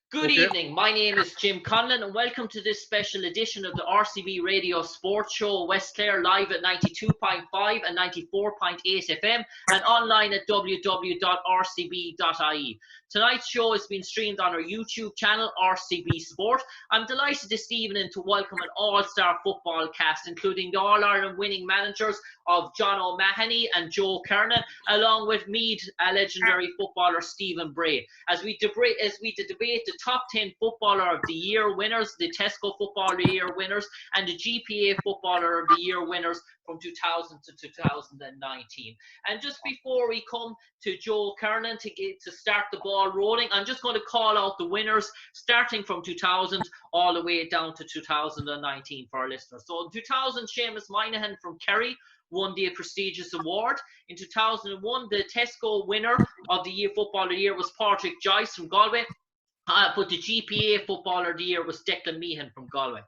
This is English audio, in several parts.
Good Okay. evening. My name is Jim Conlon, and welcome to this special edition of the RCB Radio Sports Show, West Clare, live at 92.5 and 94.8 FM, and online at www.rcb.ie. Tonight's show is being streamed on our YouTube channel, RCB Sport. I'm delighted this evening to welcome an all-star football cast, including the All-Ireland winning managers of John O'Mahony and Joe Kernan, along with Meath legendary footballer Stephen Bray, as we debate the top 10 Footballer of the Year winners, the Tesco Footballer of the Year winners, and the GPA Footballer of the Year winners from 2000 to 2019. And just before we come to Joe Kernan to start the ball rolling, I'm just going to call out the winners starting from 2000 all the way down to 2019 for our listeners. So in 2000, Seamus Moynihan from Kerry won the prestigious award. In 2001, the Tesco winner of the year Footballer of the Year was Patrick Joyce from Galway. But the GPA Footballer of the Year was Declan Meehan from Galway.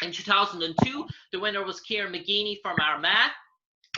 In 2002, the winner was Kieran McGeeney from Armagh.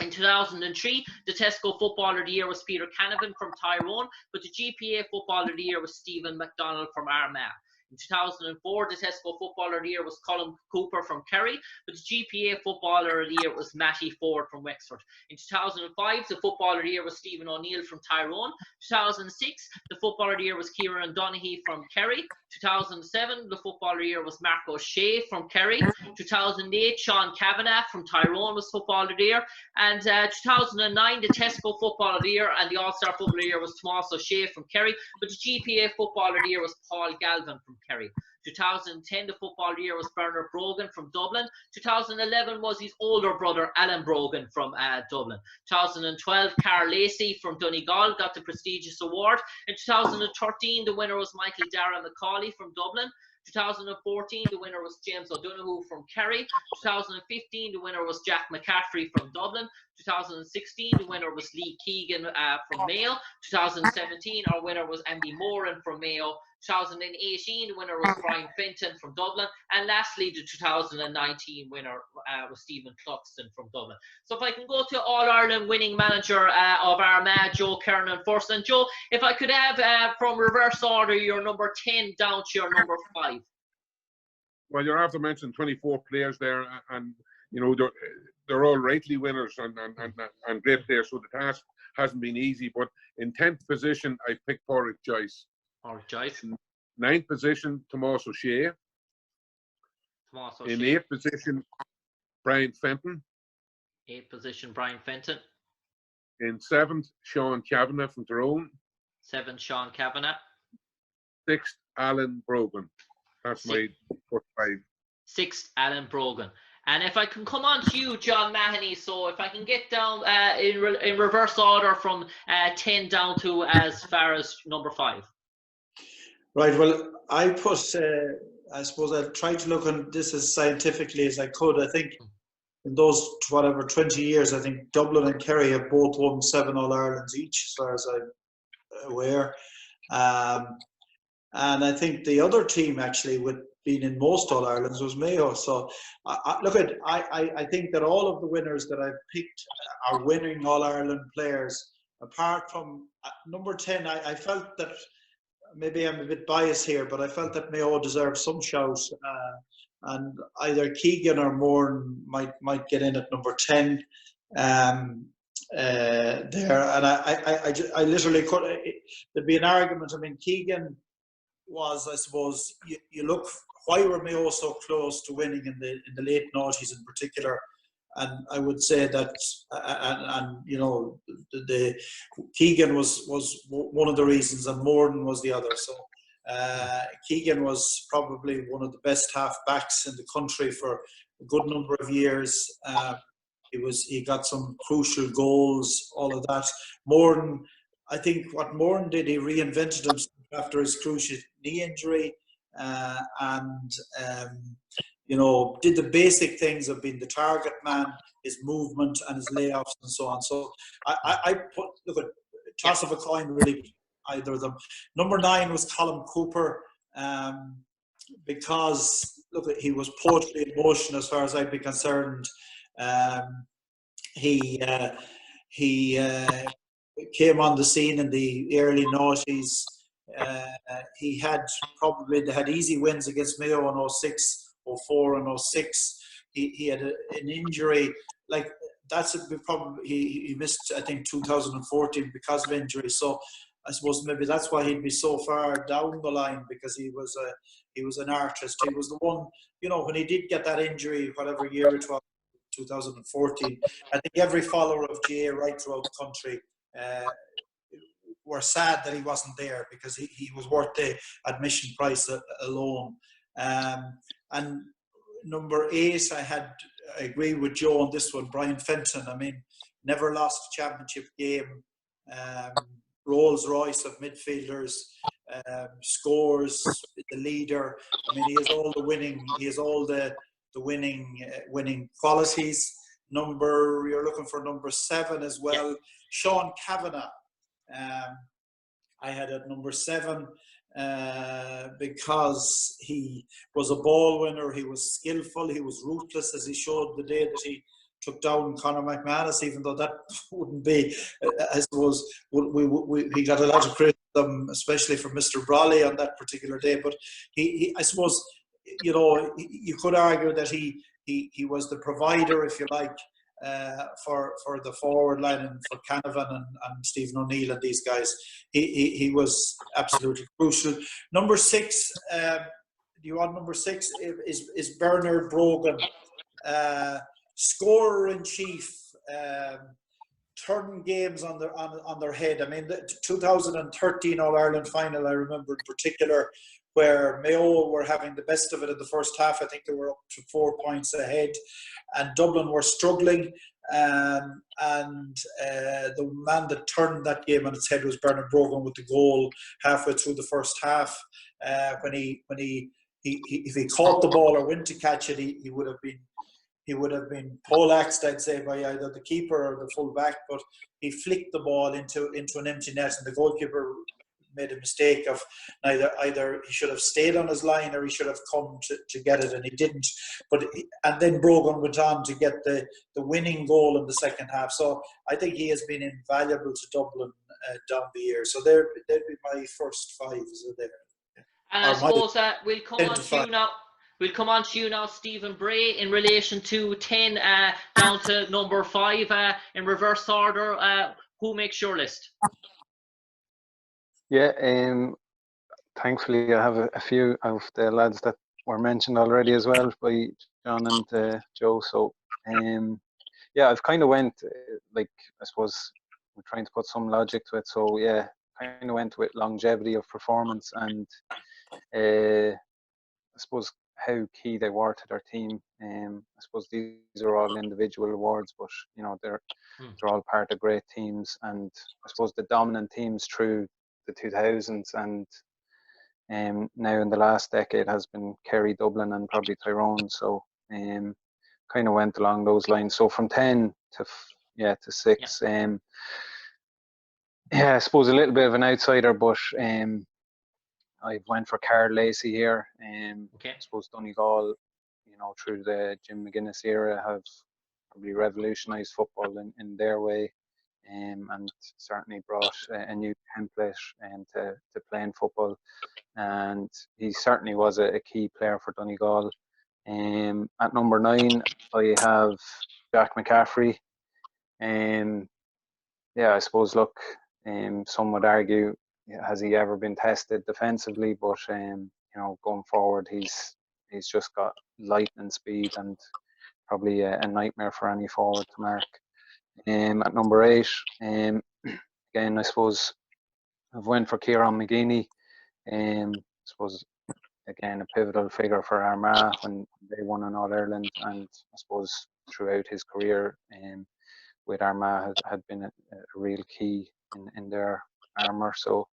In 2003, the Tesco Footballer of the Year was Peter Canavan from Tyrone, but the GPA Footballer of the Year was Stephen McDonald from Armagh. In 2004, the Tesco Footballer of the Year was Colin Cooper from Kerry, but the GPA Footballer of the Year was Matty Ford from Wexford. In 2005, the Footballer of the Year was Stephen O'Neill from Tyrone. 2006, the Footballer of the Year was Kieran Donaghy from Kerry. 2007, the Footballer of the Year was Marco Shea from Kerry. 2008, Sean Kavanagh from Tyrone was Footballer of the Year. And 2009, the Tesco Footballer of the Year and the All-Star Footballer of the Year was Tomás O'Shea from Kerry, but the GPA Footballer of the Year was Paul Galvin from Kerry. 2010, the Footballer of the Year was Bernard Brogan from Dublin. 2011 was his older brother, Alan Brogan from Dublin. 2012, Carl Lacey from Donegal got the prestigious award. In 2013, the winner was Michael Dara McCauley from Dublin. 2014, the winner was James O'Donoghue from Kerry. 2015, the winner was Jack McCaffrey from Dublin. 2016, the winner was Lee Keegan from Mayo. 2017, our winner was Andy Moran from Mayo. 2018, the winner was Brian Fenton from Dublin. And lastly, the 2019 winner was Stephen Cluxton from Dublin. So if I can go to All-Ireland winning manager of Armagh, Joe Kernan first. And Joe, if I could have from reverse order your number 10 down to your number 5. Well, you're after mentioning 24 players there, and you know they're all rightly winners and great players. So the task hasn't been easy. But in 10th position, I picked Patrick Joyce. Patrick Joyce. 9th position, Tomás O'Shea. In 8th position, Brian Fenton. 8th position, Brian Fenton. In 7th, Sean Kavanagh from Tyrone. 7th, Sean Kavanagh. 6th, Alan Brogan. That's my first 5. 6th, Alan Brogan. And if I can come on to you, John Mahoney, so if I can get down in reverse order from 10 down to as far as number 5. Right, well, I suppose I tried to look on this as scientifically as I could. I think in those, 20 years, I think Dublin and Kerry have both won 7 All-Irelands each, as far as I'm aware. And I think the other team, actually, with being in most All-Irelands, was Mayo. So, I think that all of the winners that I've picked are winning All-Ireland players. Apart from number 10, I felt that, maybe I'm a bit biased here, but I felt that Mayo deserved some shout, and either Keegan or Moran might get in at number 10 there. And I literally could. There'd be an argument. I mean, Keegan was, I suppose, you look, why were Mayo so close to winning in the late noughties in particular? And I would say that, and you know, the Keegan was one of the reasons, and Moran was the other. So Keegan was probably one of the best half backs in the country for a good number of years. He got some crucial goals, all of that. Moran, I think what Moran did, he reinvented himself after his crucial knee injury, and you know, did the basic things of being the target man, his movement and his layoffs and so on. So I put, look at toss of a coin, really, either of them. Number 9 was Colin Cooper, because look, he was poetry in motion as far as I'd be concerned. He came on the scene in the early noughties. He had they had easy wins against Mayo in 06, 04 and 06. He had an injury, like that's probably he missed, I think, 2014 because of injury. So I suppose maybe that's why he'd be so far down the line, because he was an artist. He was the one, when he did get that injury, whatever year it was, 2014. I think every follower of GA right throughout the country were sad that he wasn't there, because he was worth the admission price alone. And number 8, I agree with Joe on this one, Brian Fenton. I mean, never lost a championship game. Rolls Royce of midfielders, scores, the leader. I mean, he has all the winning qualities. You're looking for number 7 as well, Sean Kavanagh. I had at number 7 because he was a ball winner. He was skillful. He was ruthless, as he showed the day that he took down Conor McManus, even though that wouldn't be, I suppose, he got a lot of criticism, especially from Mr. Brawley on that particular day. But he I suppose, you could argue that he was the provider, if you like, for the forward line, and for Canavan and Stephen O'Neill and these guys. He was absolutely crucial. Number 6, do you want number 6? Is Bernard Brogan. Scorer in chief, turn games on their head. I mean, the 2013 All-Ireland final, I remember in particular, where Mayo were having the best of it in the first half. I think they were up to 4 points ahead, and Dublin were struggling. The man that turned that game on its head was Bernard Brogan, with the goal halfway through the first half. When he if he caught the ball or went to catch it, he would have been poleaxed, I'd say, by either the keeper or the full back. But he flicked the ball into an empty net, and the goalkeeper made a mistake of either he should have stayed on his line or he should have come to get it, and he didn't. And then Brogan went on to get the winning goal in the second half. So I think he has been invaluable to Dublin down the years. So they'd be my first 5 there. And I suppose we'll come on to you now. We'll come on to you now, Stephen Bray, in relation to 10 down to number 5 in reverse order. Who makes your list? Yeah, thankfully I have a few of the lads that were mentioned already as well by John and Joe. So yeah, I've kind of went, I suppose we're trying to put some logic to it. So yeah, kind of went with longevity of performance and I suppose how key they were to their team. I suppose these are all individual awards, but they're all part of great teams, and I suppose the dominant teams through the 2000s and now in the last decade has been Kerry, Dublin, and probably Tyrone. So kind of went along those lines. So from 10 to 6. I suppose a little bit of an outsider, but I went for Carl Lacey here. I suppose Donegal, through the Jim McGuinness era, have probably revolutionised football in their way, and certainly brought a new template to playing football. And he certainly was a key player for Donegal. At number 9, I have Jack McCaffrey. I suppose, look, some would argue, has he ever been tested defensively? But going forward, he's just got lightning speed and probably a nightmare for any forward to mark. At number 8, again, I suppose I've went for Kieran McGeeney. I suppose again a pivotal figure for Armagh when they won an All Ireland, and I suppose throughout his career with Armagh had been a real key in their armour. So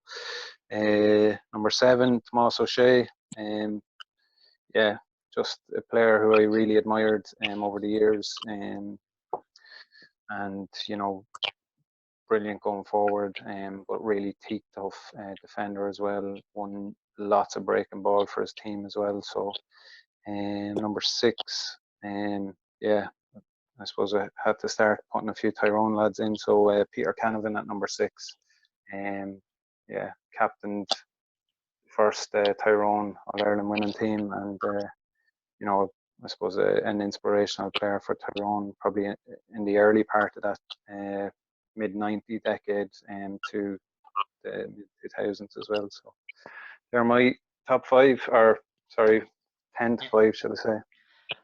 number 7, Tomás O'Shea. Just a player who I really admired over the years, and brilliant going forward, but really teak tough defender as well. Won lots of breaking ball for his team as well. So number 6, I suppose I had to start putting a few Tyrone lads in. So Peter Canavan at number 6. Captained first Tyrone All-Ireland winning team, and you know, I suppose an inspirational player for Tyrone, probably in the early part of that mid-90 decade to the mid-2000s as well. So they're my top 5, or sorry, 10 to 5, should I say.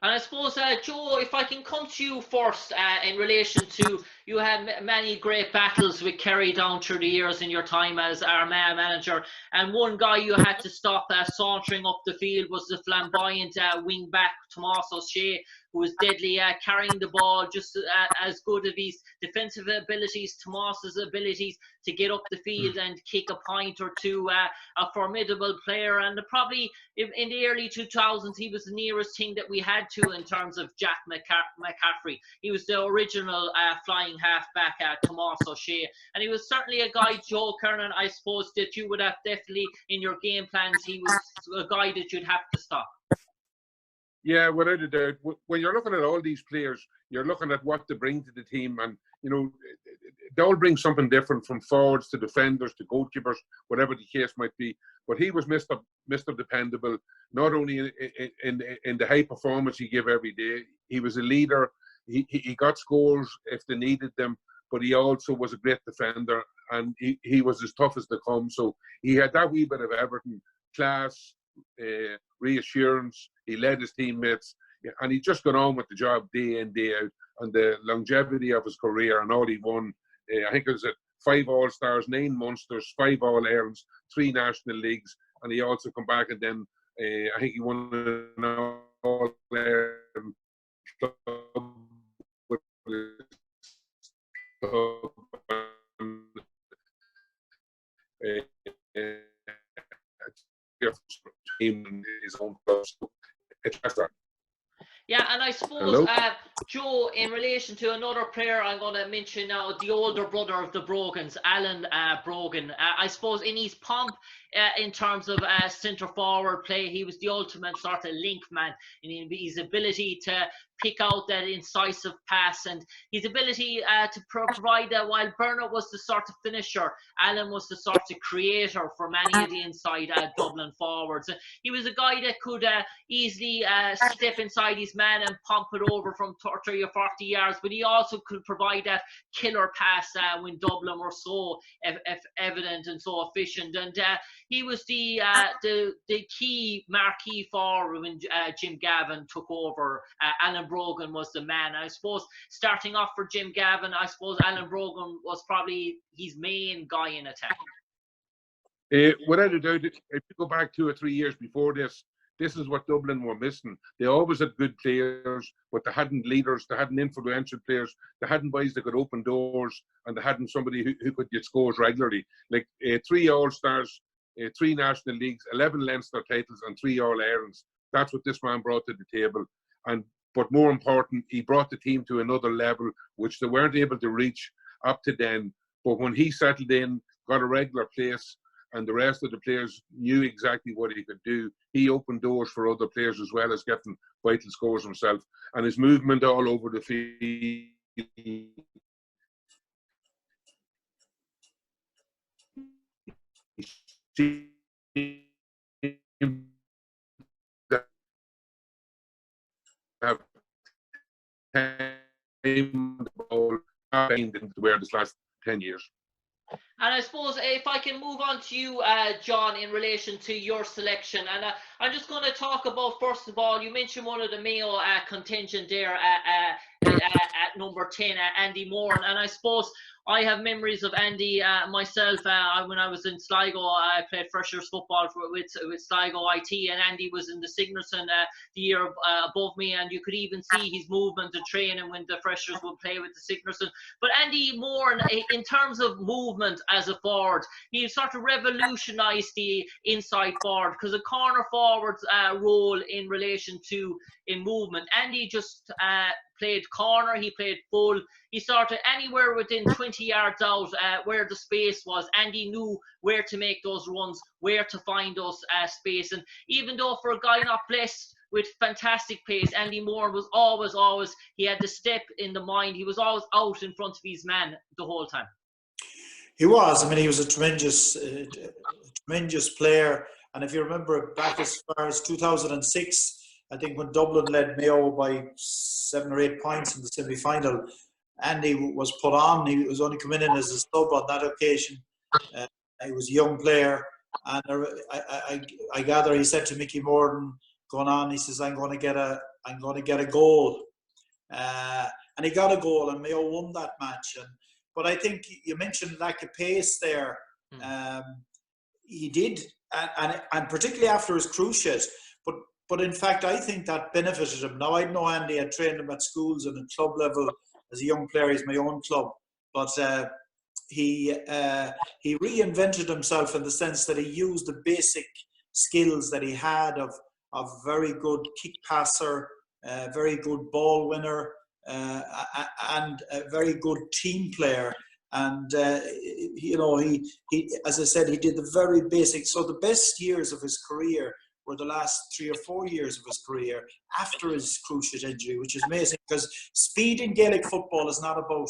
And I suppose, Joe, if I can come to you first in relation to, you had many great battles with Kerry down through the years in your time as Armagh manager, and one guy you had to stop sauntering up the field was the flamboyant wing back Tomás O'Shea, who was deadly carrying the ball, just as good of his defensive abilities, Tomás's abilities to get up the field and kick a point or two, a formidable player, and probably in the early 2000s he was the nearest thing that we had to in terms of Jack McCaffrey. He was the original flying halfback, Tomás O'Shea, and he was certainly a guy, Joe Kernan, I suppose, that you would have definitely in your game plans. He was a guy that you'd have to stop. Yeah, without a doubt. When you're looking at all these players, you're looking at what they bring to the team, and you know, they all bring something different, from forwards to defenders to goalkeepers, whatever the case might be. But he was Mr. Dependable, not only in the high performance he gave every day. He was a leader. He got scores if they needed them, but he also was a great defender, and he was as tough as they come. So he had that wee bit of everything: class, reassurance. He led his teammates, and he just got on with the job day in, day out. And the longevity of his career and all he won, I think it was 5 All-Stars, 9 Munsters, 5 All-Irelands, 3 National Leagues, and he also come back and then I think he won an All-Ireland club with in his own club. So it's that. Yeah, and I suppose, Joe, in relation to another player I'm going to mention now, the older brother of the Brogans, Alan Brogan. I suppose in his pomp, in terms of centre-forward play, he was the ultimate sort of link man in his ability to pick out that incisive pass, and his ability to provide that. While Bernard was the sort of finisher, Alan was the sort of creator for many of the inside Dublin forwards. He was a guy that could easily step inside his man and pump it over from 30 or 40 yards, but he also could provide that killer pass when Dublin were so evident and so efficient. And he was the key marquee forward when Jim Gavin took over. Alan Brogan was the man. I suppose starting off for Jim Gavin, I suppose Alan Brogan was probably his main guy in attack. Without a doubt, if you go back 2 or 3 years before this is what Dublin were missing. They always had good players, but they hadn't leaders, they hadn't influential players, they hadn't boys that could open doors, and they hadn't somebody who could get scores regularly. Like 3 All-Stars, 3 National Leagues, 11 Leinster titles, and 3 All-Irelands. That's what this man brought to the table. But more important, he brought the team to another level, which they weren't able to reach up to then. But when he settled in, got a regular place, and the rest of the players knew exactly what he could do, he opened doors for other players as well as getting vital scores himself. And his movement all over the field, have the ball where this last 10 years. And I suppose if I can move on to you, John, in relation to your selection, and I'm just going to talk about, first of all, you mentioned one of the Mayo contingent there at number 10, Andy Moore, and I suppose I have memories of Andy myself. When I was in Sligo, I played freshers football with Sligo IT, and Andy was in the Signalson the year above me, and you could even see his movement and training when the freshers would play with the Signalson. But Andy Moore, in terms of movement as a forward, he sort of revolutionised the inside forward, because a corner forward's role in relation to in movement, Andy just played corner, he played full, he started anywhere within 20 yards out where the space was. Andy knew where to make those runs, where to find those space. And even though for a guy not blessed with fantastic pace, Andy Moore was always, he had the step in the mind, he was always out in front of his man the whole time. He was. I mean, he was a tremendous player. And if you remember back as far as 2006, I think when Dublin led Mayo by 7 or 8 points in the semi-final, Andy was put on. He was only coming in as a sub on that occasion. He was a young player, and I gather he said to Mickey Morden going on, he says, I'm going to get a goal. And he got a goal, and Mayo won that match. But I think you mentioned lack of pace there. He did, and particularly after his cruciate. But in fact, I think that benefited him. Now, I know Andy had trained him at schools and at club level as a young player. He's my own club, but he reinvented himself in the sense that he used the basic skills that he had of very good kick passer, very good ball winner, and a very good team player. And he, as I said, he did the very basic. So the best years of his career were the last 3 or 4 years of his career after his cruciate injury, which is amazing, because speed in Gaelic football is not about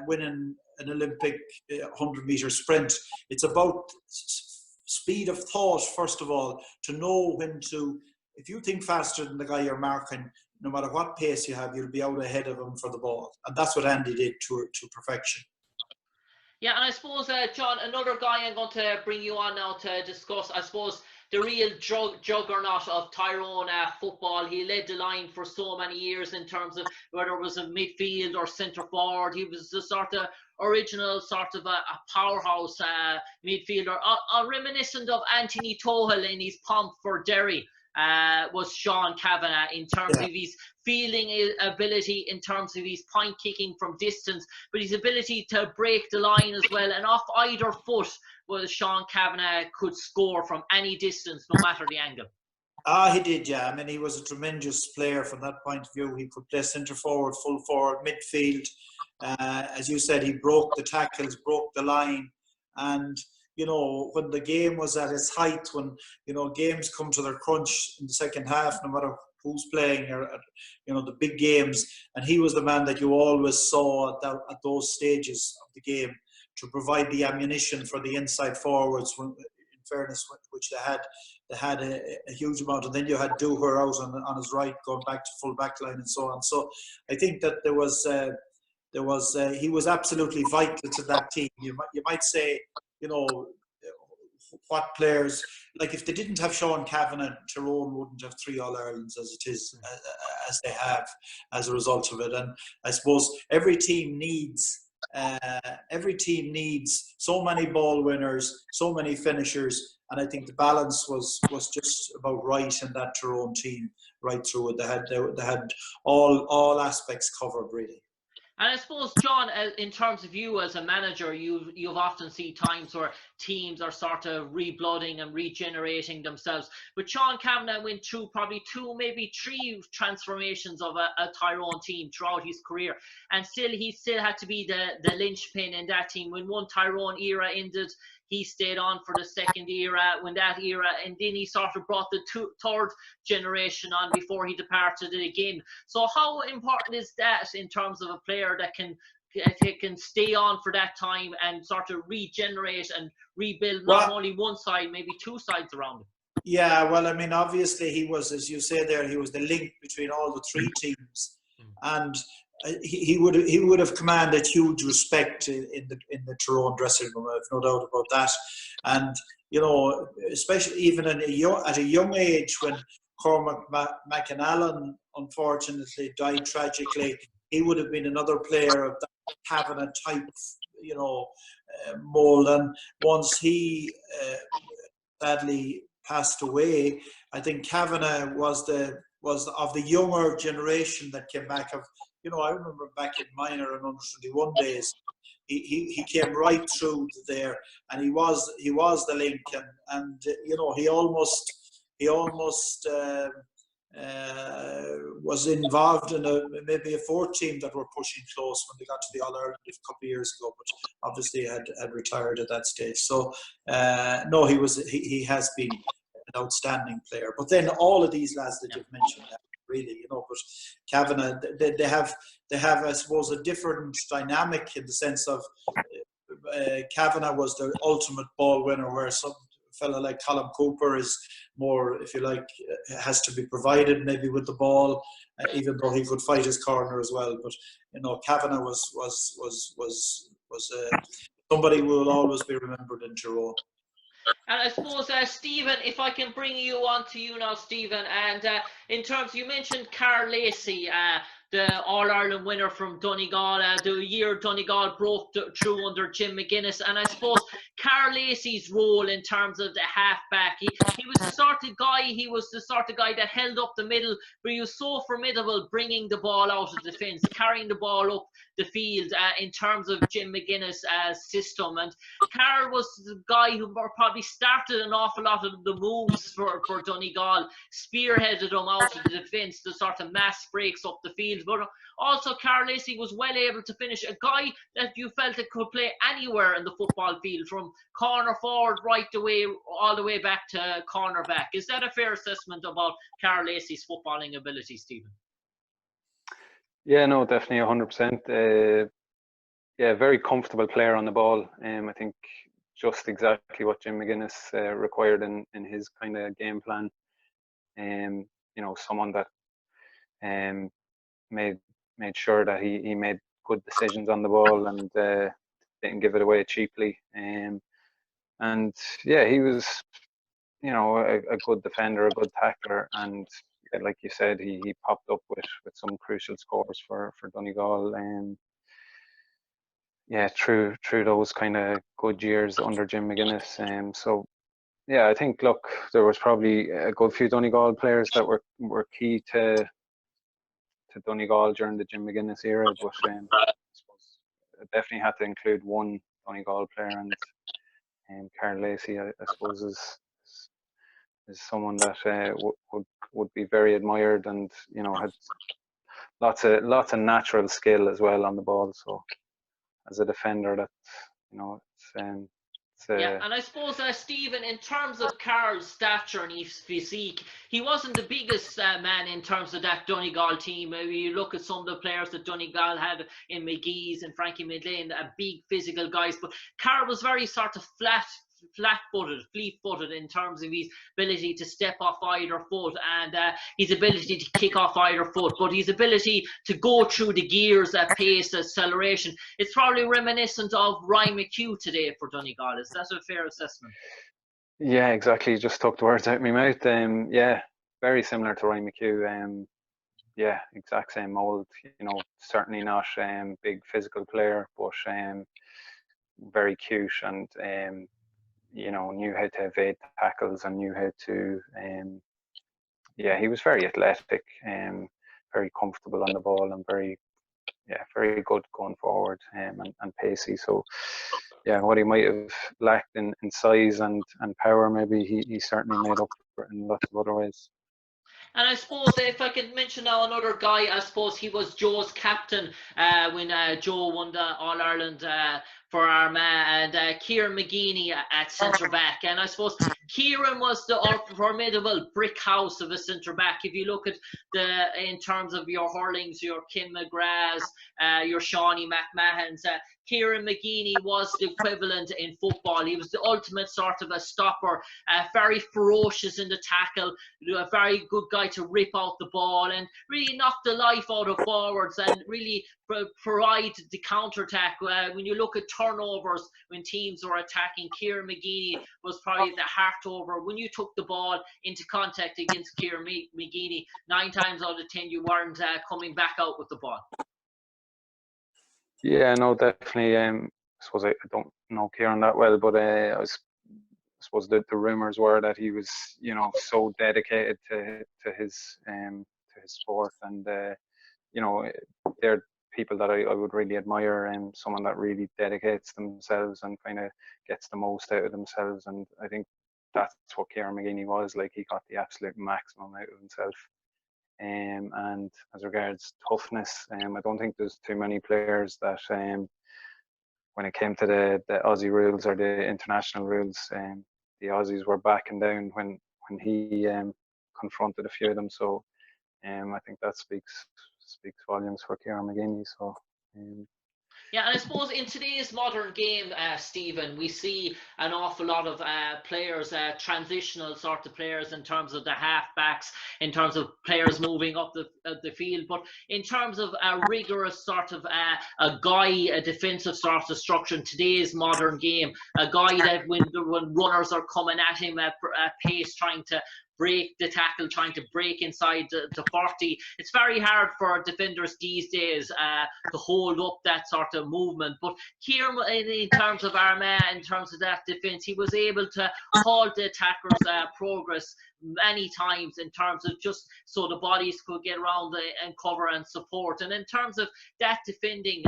winning an Olympic 100-meter sprint. It's about speed of thought, first of all, to know when to, if you think faster than the guy you're marking, no matter what pace you have, you'll be out ahead of him for the ball. And that's what Andy did to perfection. Yeah, and I suppose, John, another guy I'm going to bring you on now to discuss, I suppose, the real juggernaut of Tyrone football. He led the line for so many years in terms of whether it was a midfield or centre forward. He was the sort of original sort of a powerhouse midfielder, reminiscent of Anthony Tohill in his pomp for Derry. Was Sean Kavanagh in terms of his fielding ability, in terms of his point kicking from distance, but his ability to break the line as well. And off either foot, was Sean Kavanagh could score from any distance, no matter the angle. He did, yeah. I mean, he was a tremendous player from that point of view. He could play centre forward, full forward, midfield. As you said, he broke the tackles, broke the line. And, you know, when the game was at its height, when, you know, games come to their crunch in the second half, no matter who's playing, or, you know, the big games, and he was the man that you always saw at those stages of the game to provide the ammunition for the inside forwards, in fairness, which they had a huge amount. And then you had Dooher out on his right, going back to full back line and so on. So I think that he was absolutely vital to that team. You might say, you know, what players, like if they didn't have Sean Kavanagh, Tyrone wouldn't have 3 All-Irelands as it is, as they have as a result of it. And I suppose every team needs so many ball winners, so many finishers, and I think the balance was just about right in that Tyrone team right through it. They had all aspects covered, really. And I suppose, John, in terms of you as a manager, you've often seen times where teams are sort of reblooding and regenerating themselves. But Sean Kavanagh went through probably 2, maybe 3 transformations of a Tyrone team throughout his career. And he still had to be the linchpin in that team. When one Tyrone era ended, he stayed on for the second era, when that era, and then he sort of brought the third generation on before he departed it again. So how important is that in terms of a player that can stay on for that time and sort of regenerate and rebuild not only one side, maybe 2 sides around it? Yeah, well, I mean, obviously he was, as you say there, he was the link between all the 3 teams, and he would have commanded huge respect in the Tyrone dressing room. I've no doubt about that. And you know, especially even at a young age, when Cormac McAnallen unfortunately died tragically, he would have been another player of that Kavanagh type, you know, mold. And once he sadly passed away, I think Kavanagh was of the younger generation that came back. You know, I remember back in minor and under 21 days, he came right through there, and he was the link, and you know, he almost was involved in maybe a 4th team that were pushing close when they got to the All-Ireland a couple of years ago, but obviously had retired at that stage. So no, he has been an outstanding player. But then all of these lads that you've mentioned, really, you know, but Kavanagh, they have, I suppose, a different dynamic in the sense of Kavanagh was the ultimate ball winner, where some fella like Colin Cooper is more, if you like, has to be provided maybe with the ball, even though he could fight his corner as well. But Kavanagh was somebody who will always be remembered in Tyrone. And I suppose, Stephen, if I can bring you on to you now, Stephen, and in terms, you mentioned Carl Lacey, the All-Ireland winner from Donegal, the year Donegal broke through under Jim McGuinness, and I suppose Carl Lacey's role in terms of the halfback, he was the sort of guy that held up the middle, but he was so formidable bringing the ball out of defence, carrying the ball up the field in terms of Jim McGuinness' system. And Carl was the guy who probably started an awful lot of the moves for Donegal, spearheaded them out of the defence, the sort of mass breaks up the field. But also Carl Lacey was well able to finish, a guy that you felt that could play anywhere in the football field, from corner forward all the way back to cornerback. Is that a fair assessment about Carl Lacey's footballing ability, Stephen? Yeah, no, definitely 100%. Yeah, very comfortable player on the ball. I think just exactly what Jim McGuinness required in his kind of game plan. Someone that made sure that he made good decisions on the ball and didn't give it away cheaply. And yeah, he was, a good defender, a good tackler, and like you said, he popped up with some crucial scores for Donegal. Yeah, through those kind of good years under Jim McGuinness. So yeah, I think, look, there was probably a good few Donegal players that were key to Donegal during the Jim McGuinness era, but I suppose I definitely had to include one Donegal player, and Carl Lacey, I suppose, is someone that would be very admired, and had lots of natural skill as well on the ball. So as a defender, that yeah, and I suppose, Stephen, in terms of Carl's stature and his physique, he wasn't the biggest man in terms of that Donegal team. Maybe you look at some of the players that Donegal had in McGee's and Frankie McLean, big physical guys, but Carl was very sort of fleet-footed in terms of his ability to step off either foot, and his ability to kick off either foot, but his ability to go through the gears at pace, acceleration. It's probably reminiscent of Ryan McHugh today for Donegal. Is that a fair assessment? Yeah, exactly. You just took the words out of my mouth. Yeah, very similar to Ryan McHugh. Yeah, exact same mold. Certainly not big physical player, but very cute, and knew how to evade tackles and knew how to. Yeah, he was very athletic, very comfortable on the ball, and very good going forward, and pacey. So yeah, what he might have lacked in size and power, maybe he certainly made up for it in lots of other ways. And I suppose if I could mention now another guy, I suppose he was Joe's captain when Joe won the All-Ireland for Armagh, and Kieran McGeeney at centre-back. And I suppose Kieran was the formidable brick house of a centre-back. If you look at in terms of your hurlings, your Kim McGraths, your Shawnee McMahons, Kieran McGeeney was the equivalent in football. He was the ultimate sort of a stopper, very ferocious in the tackle, a very good guy to rip out the ball and really knock the life out of forwards and really provide the counter-attack. When you look at turnovers when teams were attacking, Kieran McGeeney was probably the heart over. When you took the ball into contact against Kieran McGeeney, 9 times out of 10 you weren't coming back out with the ball. Yeah, no, definitely. I suppose I don't know Kieran that well, but I suppose the rumors were that he was, so dedicated to his sport, and they're people that I would really admire, and someone that really dedicates themselves and kind of gets the most out of themselves. And I think that's what Kieran McGeeney was like. He got the absolute maximum out of himself. And as regards toughness, I don't think there's too many players that, when it came to the Aussie rules or the international rules, the Aussies were backing down when he confronted a few of them. So I think that speaks volumes for Kieran McGeeney. So Yeah, and I suppose in today's modern game, Stephen, we see an awful lot of players, transitional sort of players in terms of the halfbacks, in terms of players moving up the field. But in terms of a rigorous sort of a defensive sort of structure in today's modern game, a guy that when runners are coming at him at pace, trying to break the tackle, trying to break inside the 40. It's very hard for defenders these days to hold up that sort of movement. But Kieran, in terms of Armagh, in terms of that defence, he was able to halt the attacker's progress many times in terms of just so the bodies could get around and cover and support. And in terms of that defending,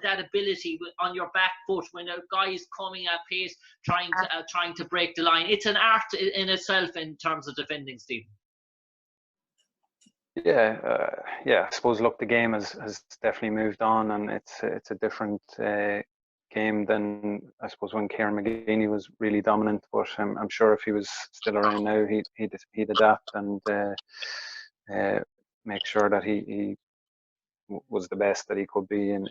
that ability on your back foot when a guy is coming at pace, trying to break the line, it's an art in itself in terms of defending, Steve. Yeah, I suppose, look, the game has definitely moved on, and it's a different game than, I suppose, when Kieran McGeeney was really dominant. But I'm sure if he was still around now, he'd adapt and make sure that he was the best that he could be in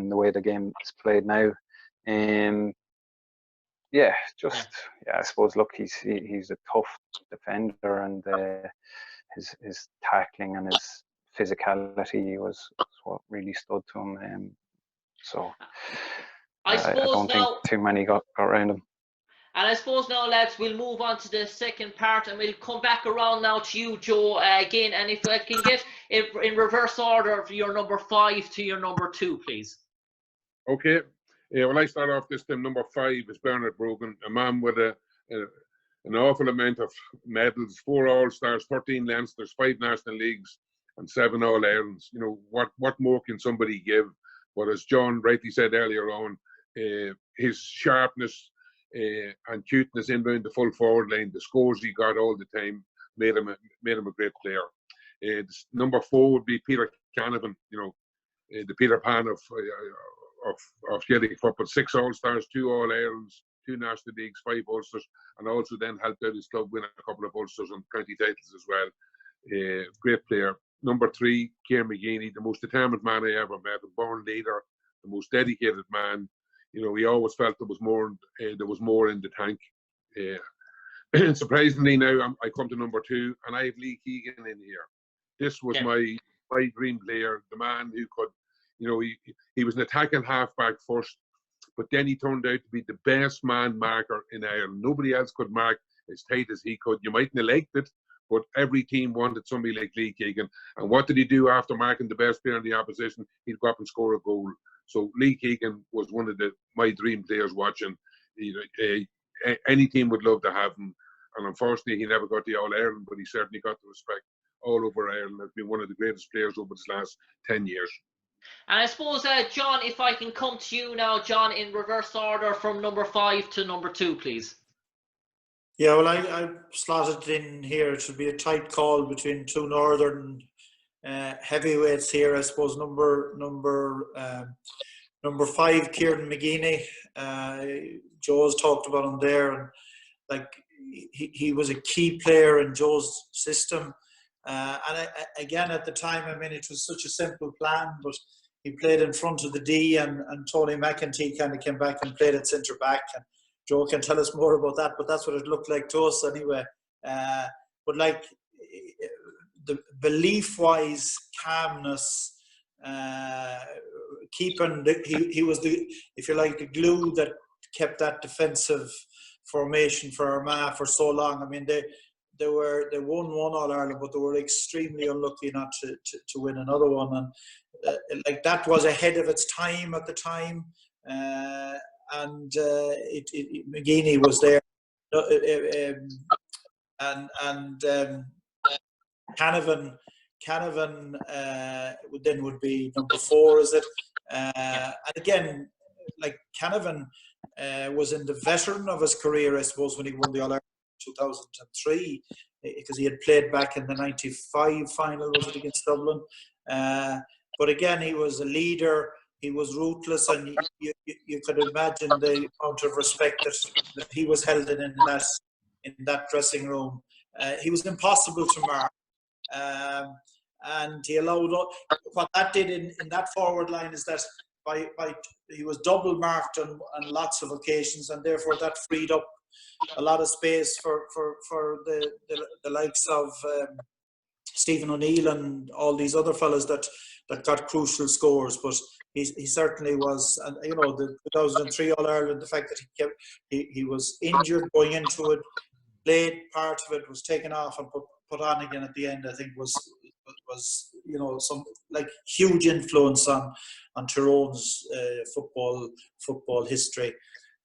the way the game is played now. I suppose, look, he's a tough defender, and his tackling and his physicality was what really stood to him. So I don't think too many got around him. And I suppose now, lads, we'll move on to the second part, and we'll come back around now to you, Joe, again. And if I can get in reverse order of your number 5 to your number 2, please. Okay. Well, I start off this time. Number 5 is Bernard Brogan, a man with an awful amount of medals, 4 All-Stars, 13 Leinsters, 5 National Leagues, and 7 All-Irelands. You know, what more can somebody give? But as John rightly said earlier on, his sharpness and cuteness inbound the full forward line, the scores he got all the time, made him a great player. Number 4 would be Peter Canavan, you know, the Peter Pan of Gaelic football. 6 All-Stars, 2 All-Irelands, 2 National Leagues, 5 Ulsters, and also then helped out his club win a couple of Ulsters and county titles as well. Great player. Number 3, Kieran McGeeney, the most determined man I ever met, a born leader, the most dedicated man. You know, he always felt there was more in the tank. Surprisingly, now I come to number 2, and I have Lee Keegan in here. This was my dream player, the man who could, you know, he was an attacking halfback first, but then he turned out to be the best man marker in Ireland. Nobody else could mark as tight as he could. You mightn't have liked it, but every team wanted somebody like Lee Keegan. And what did he do after marking the best player in the opposition? He'd go up and score a goal. So Lee Keegan was one of my dream players watching. Any team would love to have him. And unfortunately, he never got the All-Ireland, but he certainly got the respect all over Ireland. Has been one of the greatest players over the last 10 years. And I suppose, John, if I can come to you now, John, in reverse order from number 5 to number 2, please. Yeah, well, I slotted in here. It should be a tight call between 2 Northern heavyweights here. I suppose number 5, Kieran McGeeney. Joe's talked about him there, and like he was a key player in Joe's system. Again, at the time, I mean, it was such a simple plan, but he played in front of the D, and Tony McEntee kind of came back and played at centre back. And Joe can tell us more about that, but that's what it looked like to us anyway. But like the belief-wise calmness, keeping he was the, if you like, the glue that kept that defensive formation for Armagh for so long. I mean, they won 1 All-Ireland, but they were extremely unlucky not to win another one. And like that was ahead of its time at the time. McGeeney was there, and Canavan then would be number 4, is it? And again, like Canavan was in the veteran of his career, I suppose, when he won the All-Ireland in 2003, because he had played back in the 95 final, was it, against Dublin? But again, he was a leader. He was ruthless, and you could imagine the amount of respect that he was held in that dressing room. He was impossible to mark, and he allowed. What that did in that forward line is that he was double marked on lots of occasions, and therefore that freed up a lot of space for the likes of Stephen O'Neill and all these other fellas that got crucial scores. But he certainly was, and you know, the 2003 All Ireland, the fact that he was injured going into it, played part of it, was taken off and put on again at the end, I think was you know, some like huge influence on Tyrone's football history.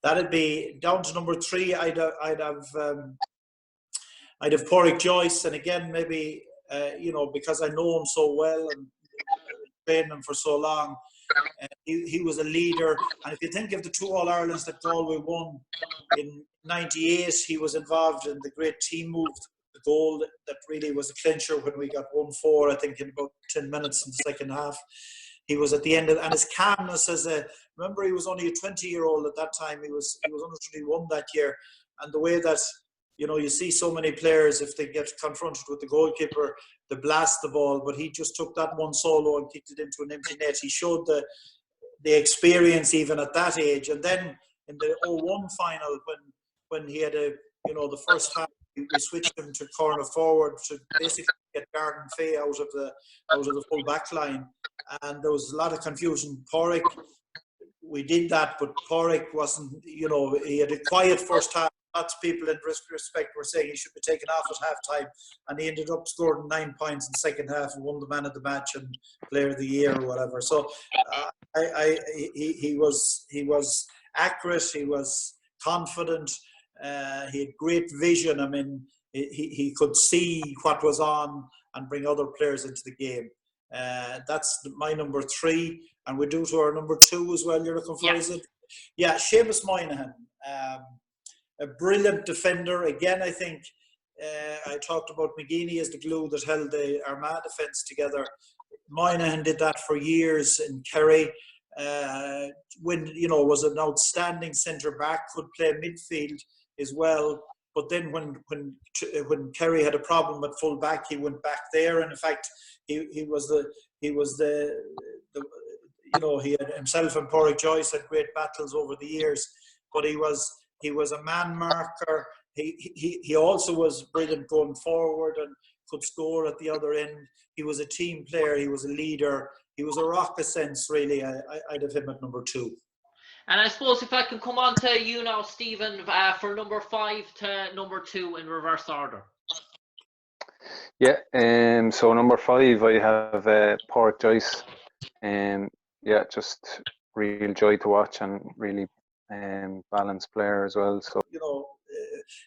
That'd be down to number 3. I'd have Pádraig Joyce, and again maybe you know, because I know him so well and trained him for so long. He was a leader, and if you think of the 2 All Irelands that Galway won in '98, he was involved in the great team move, the goal that really was a clincher when we got 1-4, I think, in about 10 minutes in the second half. He was at the end of, and his calmness remember, he was only a 20-year-old at that time. He was under 21 that year, and the way that, you know, you see so many players, if they get confronted with the goalkeeper, they blast the ball, but he just took that one solo and kicked it into an empty net. He showed the experience even at that age. And then in the 0-1 final, when he had the first half, we switched him to corner forward to basically get Garden Fay out of the full back line. And there was a lot of confusion. Pádraig, we did that, but Pádraig wasn't, you know, he had a quiet first half. Lots of people in respect were saying he should be taken off at half time, and he ended up scoring 9 points in the second half and won the man of the match and player of the year or whatever. So he was accurate, he was confident, he had great vision. I mean, he could see what was on and bring other players into the game. That's my number 3, and we do to our number 2 as well. You're looking for, is it? Yeah, Seamus Moynihan. A brilliant defender. Again, I think I talked about McGeaney as the glue that held the Armagh defence together. Moynihan did that for years in Kerry. When, you know, was an outstanding centre back, could play midfield as well. But then when Kerry had a problem at full back, he went back there. And in fact, he was the you know, he had himself and Pádraig Joyce had great battles over the years. But he was a man marker. He also was brilliant going forward and could score at the other end. He was a team player. He was a leader. He was a rock of sense, really. I'd have him at number 2. And I suppose if I can come on to you now, Stephen, for number 5 to number 2 in reverse order. Yeah, so number 5, I have Pádraig Joyce. Yeah, just real joy to watch and really balanced player as well. So, you know,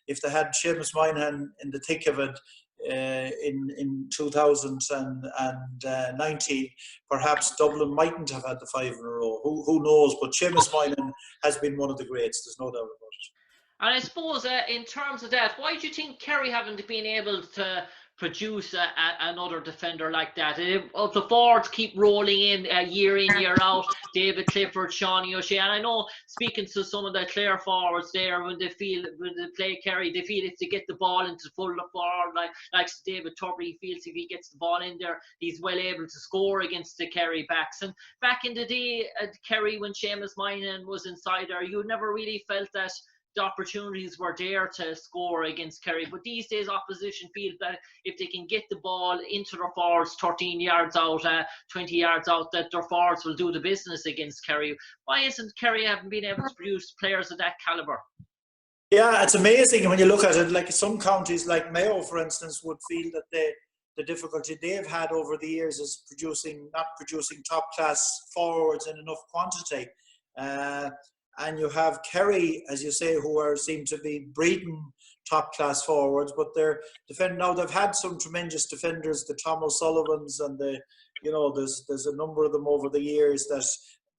if they had Seamus Moynihan in the thick of it in 2019, perhaps Dublin mightn't have had the 5 in a row. Who knows? But Seamus Moynihan has been one of the greats. There's no doubt about it. And I suppose in terms of that, why do you think Kerry haven't been able to produce another defender like that? If the forwards keep rolling in year out, David Clifford, Sean O'Shea, and I know, speaking to some of the Clare forwards there, when they play Kerry, they feel if they get the ball into full forward, like David Turber, he feels if he gets the ball in there, he's well able to score against the Kerry backs. And back in the day at Kerry, when Seamus Moynihan was inside there, you never really felt that the opportunities were there to score against Kerry. But these days, opposition feel that if they can get the ball into their forwards 13 yards out, 20 yards out, that their forwards will do the business against Kerry. Why isn't Kerry haven't been able to produce players of that calibre? Yeah, it's amazing when you look at it. Like some counties, like Mayo, for instance, would feel that the difficulty they've had over the years is not producing top-class forwards in enough quantity. And you have Kerry, as you say, who seem to be breeding top-class forwards, but they're defending now. They've had some tremendous defenders, the Tom O'Sullivans, and there's a number of them over the years. That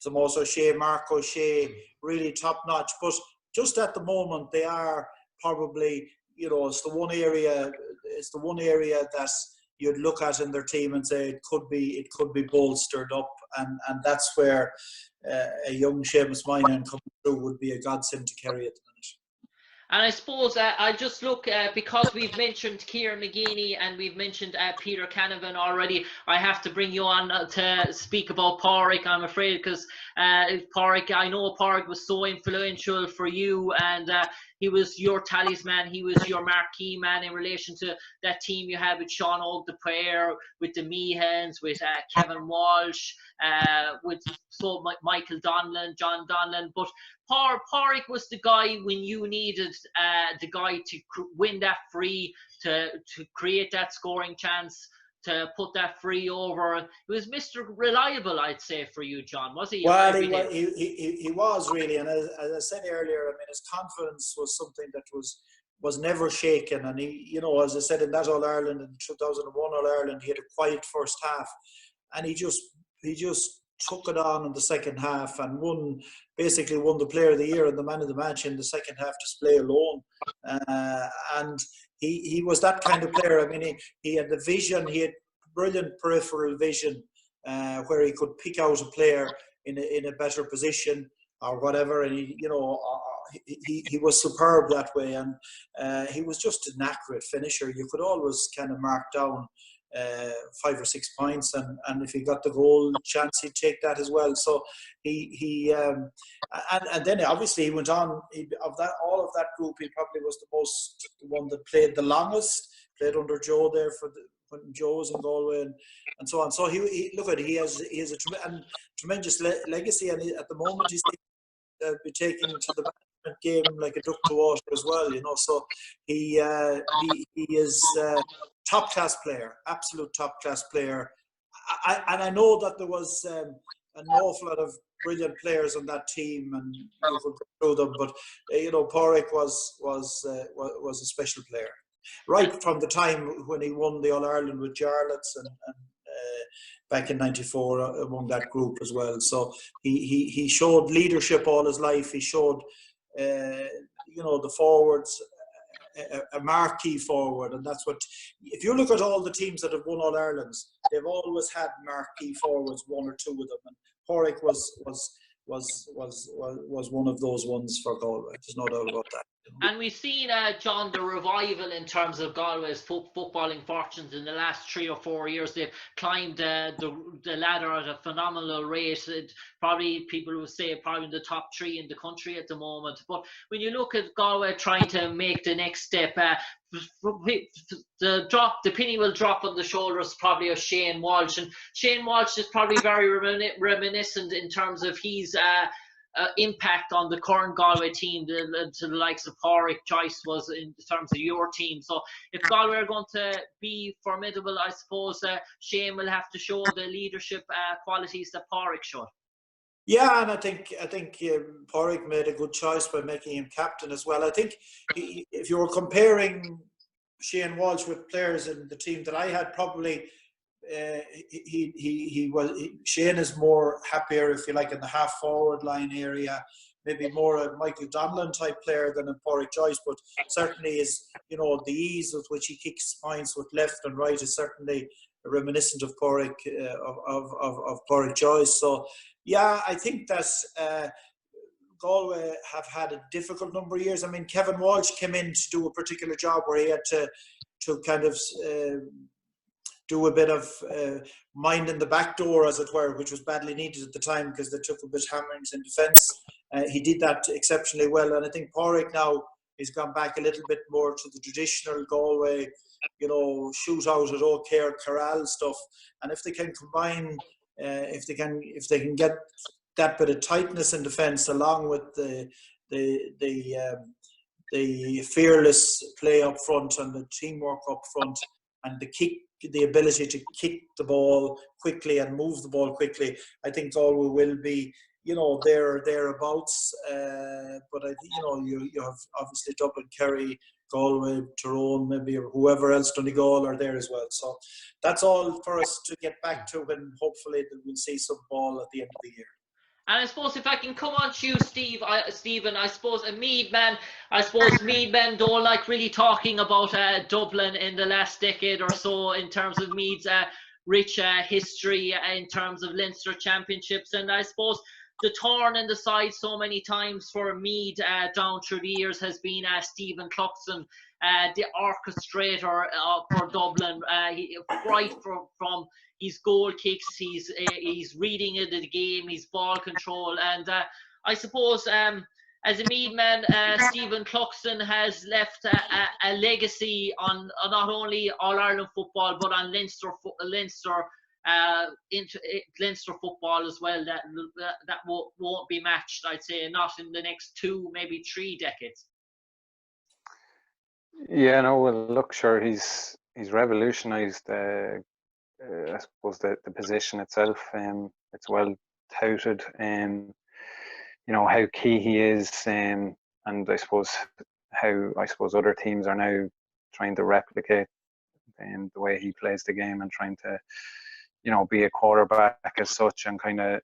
Tomas O'Shea, Mark O'Shea, really top-notch. But just at the moment, they are probably, it's the one area that you'd look at in their team and say it could be bolstered up, and that's where a young Seamus Moynihan coming through would be a godsend to Kerry at the minute. And I suppose I just look, because we've mentioned Kieran McGeeney and we've mentioned Peter Canavan already, I have to bring you on to speak about Pádraig, I'm afraid, because Pádraig, I know Pádraig was so influential for you, and he was your talisman, he was your marquee man in relation to that team you had with Sean Old, the player, with the Meehans, with Kevin Walsh, with Michael Donlan, John Donlan, but Pádraig was the guy when you needed the guy to win that free, to create that scoring chance, to put that free over. It was Mr. Reliable, I'd say, for you, John. Was he? Well, he was really, and as I said earlier, I mean, his confidence was something that was never shaken. And he, you know, as I said, in that All Ireland in 2001 All Ireland, he had a quiet first half, and he just took it on in the second half and basically won the Player of the Year and the Man of the Match in the second half display alone. And he was that kind of player. I mean, he had the vision, he had brilliant peripheral vision, where he could pick out a player in a better position or whatever, and he was superb that way, and he was just an accurate finisher. You could always kind of mark down 5 or 6 points, and if he got the goal chance, he'd take that as well. So and then obviously he went on. All of that group, he probably was the one that played the longest. Played under Joe there when Joe was in Galway and so on. So he has a tremendous legacy, and at the moment he's be taken to the management game like a duck to water as well, you know. So he is top class player, absolute top class player. I know that there was an awful lot of brilliant players on that team, and you could go through them, but you know, Pádraig was a special player right from the time when he won the All Ireland with Jarlath's and back in '94 among that group as well. So he showed leadership all his life. He showed you know, the forwards, a marquee forward, and that's what. If you look at all the teams that have won All Irelands, they've always had marquee forwards, one or two of them. And Pádraig was one of those ones for Galway. There's no doubt about that. And we've seen, John, the revival in terms of Galway's footballing fortunes in the last 3 or 4 years. They've climbed the ladder at a phenomenal rate. Probably people would say probably in the top 3 in the country at the moment. But when you look at Galway trying to make the next step, the penny will drop on the shoulders probably of Shane Walsh, and Shane Walsh is probably very reminiscent in terms of his impact on the current Galway team to the likes of Pádraig Joyce was in terms of your team. So if Galway are going to be formidable, I suppose Shane will have to show the leadership qualities that Pádraig showed. Yeah, and I think Pádraig made a good choice by making him captain as well. I think if you were comparing Shane Walsh with players in the team that I had, probably Shane is more happier, if you like, in the half forward line area, maybe more a Michael Donlan type player than a Pádraig Joyce, but certainly is, you know, the ease with which he kicks points with left and right is certainly reminiscent of Pádraig of Pádraig Joyce. So yeah, I think that's Galway have had a difficult number of years. I mean, Kevin Walsh came in to do a particular job where he had to kind of do a bit of minding the back door, as it were, which was badly needed at the time because they took a bit hammerings in defence. He did that exceptionally well, and I think Pádraig now has gone back a little bit more to the traditional Galway, you know, shoot out at O'Care, Corral stuff. And if they can combine, if they can get that bit of tightness in defence along with the fearless play up front and the teamwork up front and the ability to kick the ball quickly and move the ball quickly, I think Galway will be, you know, thereabouts. But you know, you have obviously Dublin, Kerry, Galway, Tyrone, maybe, or whoever else, Donegal are there as well. So that's all for us to get back to, and hopefully we'll see some ball at the end of the year. And I suppose if I can come on to you, Stephen, I suppose Meath men don't like really talking about Dublin in the last decade or so in terms of Meath's rich history in terms of Leinster championships. And I suppose the thorn in the side so many times for Meath down through the years has been Stephen Cluxton, the orchestrator for Dublin. Right from his goal kicks, he's reading of the game, his ball control, and I suppose as a Meath man, Stephen Cluxton has left a legacy on not only All Ireland football but on Leinster Leinster football as well. That won't be matched, I'd say, not in the next 2, maybe 3 decades. Yeah, no, well, look, sure, he's revolutionised, I suppose, the position itself. It's well touted, you know, how key he is, and I suppose how other teams are now trying to replicate the way he plays the game and trying to, you know, be a quarterback as such, and kind of,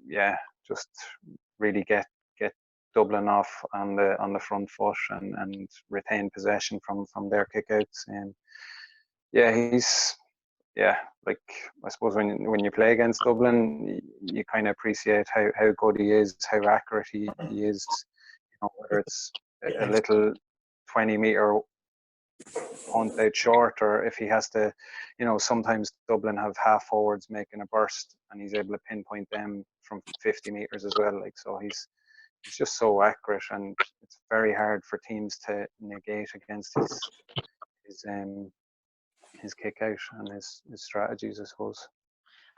yeah, just really get Dublin off on the front foot and retain possession from their kickouts. And yeah, he's, yeah, like, I suppose when you play against Dublin, you kind of appreciate how good he is, how accurate he is. You know, whether it's a little 20-meter punt out short, or if he has to, you know, sometimes Dublin have half forwards making a burst and he's able to pinpoint them from 50 meters as well. Like, so he's just so accurate, and it's very hard for teams to negate against his kick out and his strategies, I suppose.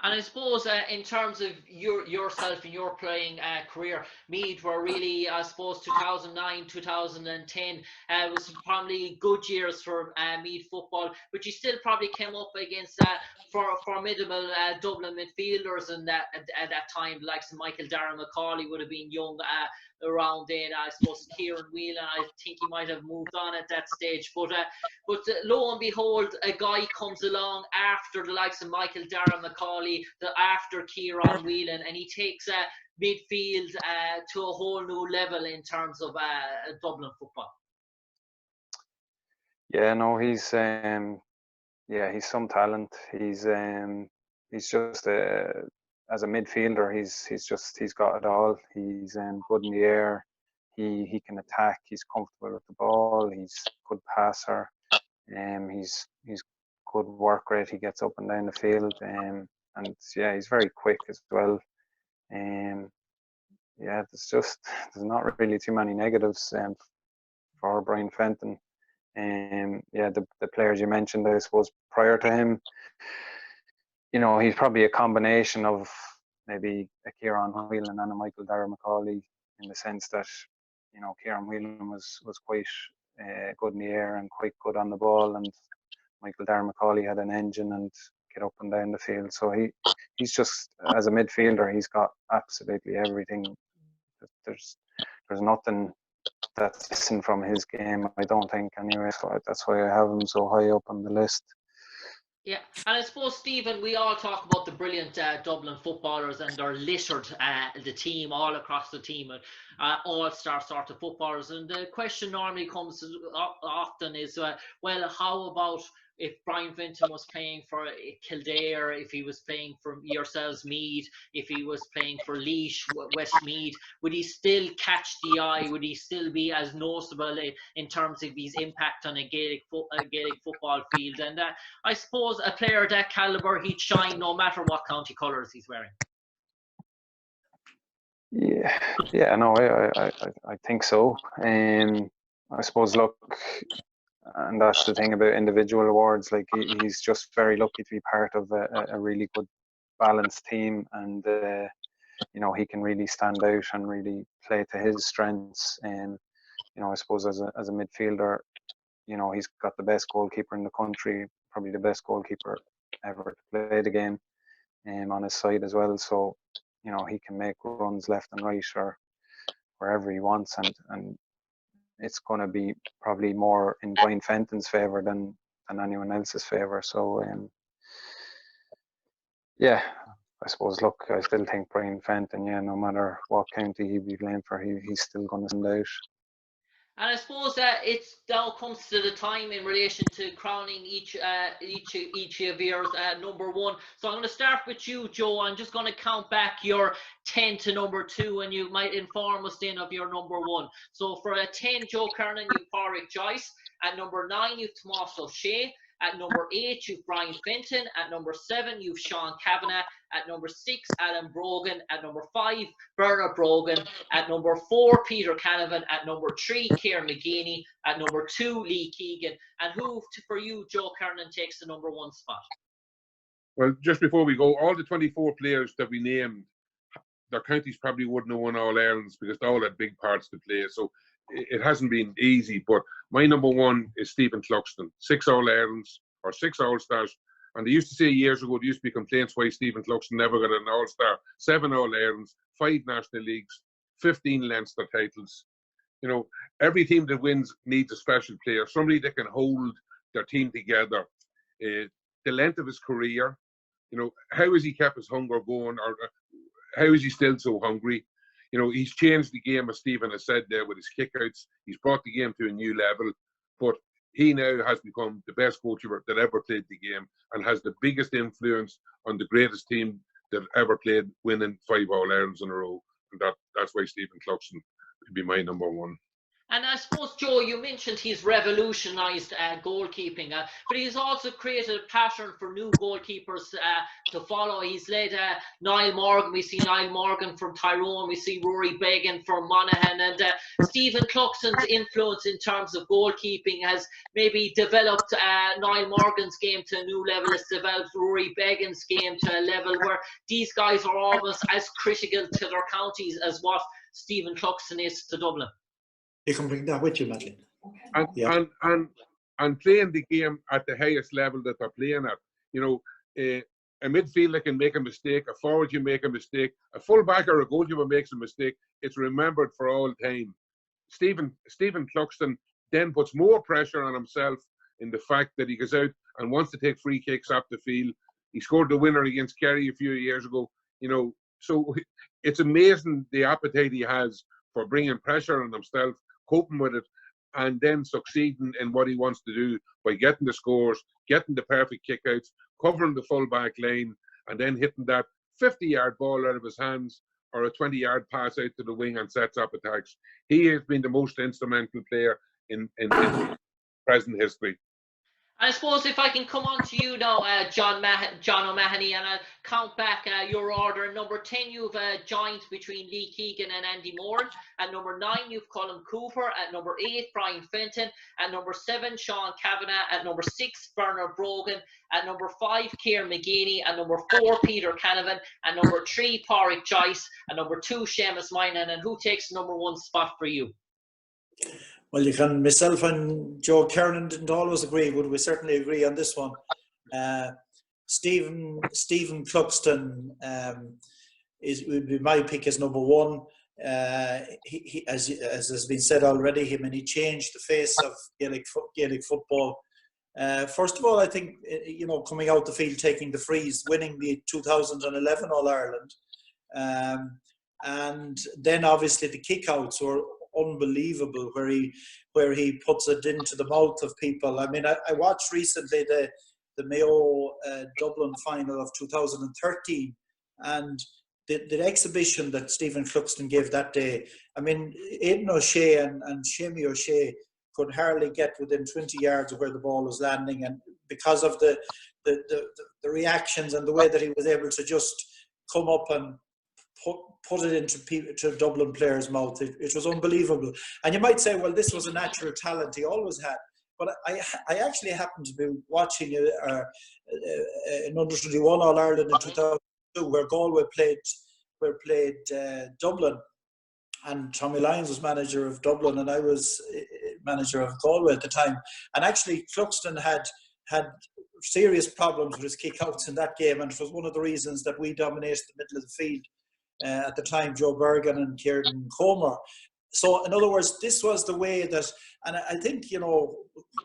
And I suppose in terms of yourself and your playing career, Meath were really, I suppose, 2009, 2010 was probably good years for Meath football, but you still probably came up against formidable Dublin midfielders and at that time, the likes of Michael Darragh Macaulay would have been young around then. I suppose Kieran Whelan, I think he might have moved on at that stage, but lo and behold, a guy comes along after the likes of Michael Darragh Macaulay, after Kieran Whelan, and he takes midfield to a whole new level in terms of Dublin football. Yeah, no, he's some talent. He's just as a midfielder, he's got it all. He's good in the air. He can attack. He's comfortable with the ball. He's good passer. He's good work rate. He gets up and down the field. And yeah, he's very quick as well. Yeah, there's not really too many negatives for Brian Fenton. Yeah, the players you mentioned, I suppose, prior to him, you know, he's probably a combination of maybe a Kieran Whelan and a Michael Darragh Macaulay, in the sense that, you know, Kieran Whelan was quite good in the air and quite good on the ball, and Michael Darragh Macaulay had an engine and get up and down the field. So he's just, as a midfielder, he's got absolutely everything. There's nothing that's missing from his game, I don't think, anyway. So that's why I have him so high up on the list. Yeah, and I suppose, Stephen, we all talk about the brilliant Dublin footballers, and they're littered the team, all across the team, all-star sort of footballers. And the question normally comes often is, well, how about if Brian Fenton was playing for Kildare, if he was playing for yourselves, Meath, if he was playing for Laois, Westmeath, would he still catch the eye? Would he still be as noticeable in terms of his impact on a Gaelic football field? And I suppose a player of that calibre, he'd shine no matter what county colours he's wearing. Yeah, no, I think so. I suppose, look, and that's the thing about individual awards. Like, he's just very lucky to be part of a really good balanced team, and you know, he can really stand out and really play to his strengths. And you know, I suppose as a midfielder, you know, he's got the best goalkeeper in the country, probably the best goalkeeper ever to play the game, on his side as well. So, you know, he can make runs left and right or wherever he wants, and it's going to be probably more in Brian Fenton's favour than anyone else's favour. So, yeah, I suppose, look, I still think Brian Fenton, yeah, no matter what county he'd be playing for, he's still going to stand out. And I suppose that it's now comes to the time in relation to crowning each of yours number one. So I'm going to start with you, Joe. I'm just going to count back your 10 to number 2, and you might inform us then of your number 1. So for a 10, Joe Kernan, you've Pádraig Joyce. At number 9, you've Tomás O'Shea. At number 8, you've Brian Fenton. At number 7, you've Sean Kavanagh. At number 6, Alan Brogan. At number 5, Bernard Brogan. At number 4, Peter Canavan. At number 3, Ciarán McGeeney. At number 2, Lee Keegan. And who, for you, Joe Kernan, takes the number 1 spot? Well, just before we go, all the 24 players that we named, their counties probably wouldn't have won All-Irelands because they all had big parts to play. So it hasn't been easy. But my number 1 is Stephen Cluxton. 6 All-Irelands or 6 All-Stars. And they used to say years ago, there used to be complaints why Stephen Cluxton never got an All-Star. 7 All-Irelands, 5 National Leagues, 15 Leinster titles. You know, every team that wins needs a special player, somebody that can hold their team together. The length of his career, you know, how has he kept his hunger going, or how is he still so hungry? You know, he's changed the game, as Stephen has said there, with his kickouts. He's brought the game to a new level, but he now has become the best coach that ever played the game and has the biggest influence on the greatest team that ever played, winning 5 All-Irelands in a row. And that's why Stephen Cluxton would be my number 1. And I suppose, Joe, you mentioned he's revolutionised goalkeeping, but he's also created a pattern for new goalkeepers to follow. He's led Niall Morgan. We see Niall Morgan from Tyrone. We see Rory Beggan from Monaghan. And Stephen Cluxton's influence in terms of goalkeeping has maybe developed Niall Morgan's game to a new level. It's developed Rory Beggan's game to a level where these guys are almost as critical to their counties as what Stephen Cluxton is to Dublin. You can bring that with you, Madeline. And playing the game at the highest level that they're playing at. You know, a midfielder can make a mistake, a forward can make a mistake, a fullback or a goalkeeper makes a mistake. It's remembered for all time. Stephen Cluxton then puts more pressure on himself in the fact that he goes out and wants to take free kicks off the field. He scored the winner against Kerry a few years ago. You know, so it's amazing the appetite he has for bringing pressure on himself, coping with it, and then succeeding in what he wants to do by getting the scores, getting the perfect kickouts, covering the full back line, and then hitting that 50-yard ball out of his hands or a 20-yard pass out to the wing and sets up attacks. He has been the most instrumental player in present history. I suppose if I can come on to you now, John O'Mahony, and I'll count back your order. Number 10, you've joined between Lee Keegan and Andy Moore. At number 9, you've Colin Cooper. At number 8, Brian Fenton. At number 7, Sean Kavanagh. At number 6, Bernard Brogan. At number 5, Ciarán McGeeney. At number 4, Peter Canavan. At number 3, Pádraig Joyce. At number 2, Seamus Moynihan. And who takes the number 1 spot for you? Well, you can, myself and Joe Kernan didn't always agree, but we certainly agree on this one. Stephen Cluxton would be my pick as number 1. He, as has been said already, he changed the face of Gaelic football. First of all, I think, you know, coming out the field, taking the frees, winning the 2011 All-Ireland, and then obviously the kickouts were unbelievable, where he puts it into the mouth of people. I mean, I watched recently the Mayo Dublin final of 2013, and the exhibition that Stephen Cluxton gave that day. I mean, Aidan O'Shea and Seamie O'Shea could hardly get within 20 yards of where the ball was landing, and because of the reactions and the way that he was able to just come up and put it into Dublin players' mouth. It was unbelievable. And you might say, well, this was a natural talent he always had. But I actually happened to be watching an under-21 All-Ireland in 2002 where Galway played Dublin. And Tommy Lyons was manager of Dublin and I was manager of Galway at the time. And actually Cluxton had serious problems with his kickouts in that game, and it was one of the reasons that we dominated the middle of the field. At the time, Joe Bergen and Kieran Comer. So, in other words, this was the way that, and I think, you know,